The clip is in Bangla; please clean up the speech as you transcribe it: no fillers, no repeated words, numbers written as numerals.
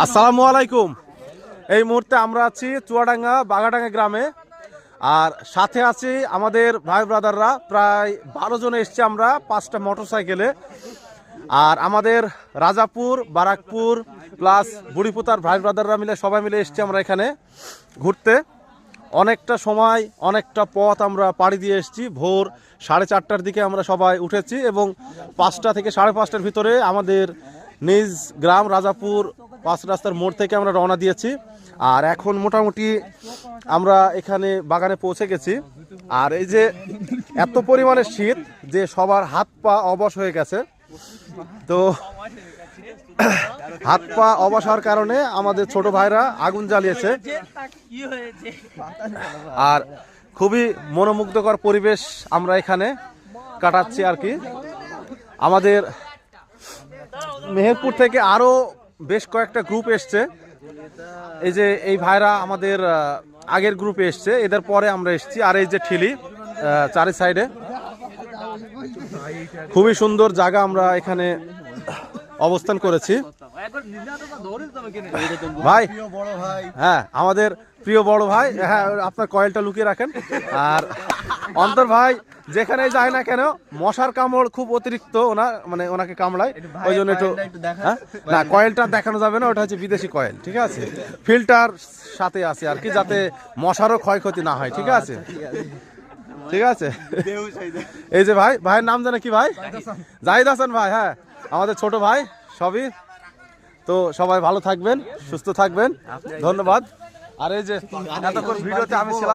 আসসালামু আলাইকুম। এই মুহূর্তে আমরা আছি চুয়াডাঙ্গা বাগাডাঙ্গা গ্রামে, আর সাথে আছি আমাদের ভাই ব্রাদাররা। প্রায় 12 জন এসছি আমরা 5টা মোটরসাইকেলে। আর আমাদের রাজাপুর, বারাকপুর প্লাস বুড়িপুতার ভাই ব্রাদাররা মিলে সবাই মিলে এসছি আমরা এখানে ঘুরতে। অনেকটা সময় অনেকটা পথ আমরা পাড়ি দিয়ে এসেছি। ভোর 4:30টার দিকে আমরা সবাই উঠেছি এবং 5টা থেকে 5:30টার ভিতরে আমাদের নিজ গ্রাম রাজাপুর 5 রাস্তার মোড় থেকে আমরা রওনা দিয়েছি। আর এখন মোটামুটি আমরা এখানে বাগানে পৌঁছে গেছি। আর এই যে এত পরিমাণে শীত যে সবার হাত পা অবশ হয়ে গেছে, তো হাত পা অবশ হওয়ার কারণে আমাদের ছোট ভাইরা আগুন জ্বালিয়েছে। আর খুবই মনোমুগ্ধকর পরিবেশ আমরা এখানে কাটাচ্ছি আর কি। আমাদের মেহেরপুর থেকে আরো বেশ কয়েকটা গ্রুপ এসছে। এই যে এই ভাইরা আমাদের আগের গ্রুপে এসছে, এদের পরে আমরা এসছি। আর এই যে ঠিলি চারি সাইডে খুবই সুন্দর জায়গা আমরা এখানে অবস্থান করেছি। ভাই, হ্যাঁ আমাদের প্রিয় বড় ভাই, হ্যাঁ আপনার কয়েলটা লুকিয়ে রাখেন। আর অন্তর ভাই যেখানে যায় না কেন মশার কামড় খুব অতিরিক্ত ওনাকে কামড়ায়, ওই জন্য একটু না কয়েলটা দেখানো যাবে না, ওটা হচ্ছে বিদেশি কয়েল, ঠিক আছে। ফিল্টার সাথে আছে আর কি, যাতে মশারও ক্ষয়ক্ষতি না হয়, ঠিক আছে ঠিক আছে। এই যে ভাইয়ের নাম জানে কি ভাই? জাহিদ হাসান ভাই, হ্যাঁ আমাদের ছোট ভাই সবই। তো সবাই ভালো থাকবেন, সুস্থ থাকবেন, ধন্যবাদ। আর এই যে এতক্ষণ ভিডিওতে আমি ছিলাম।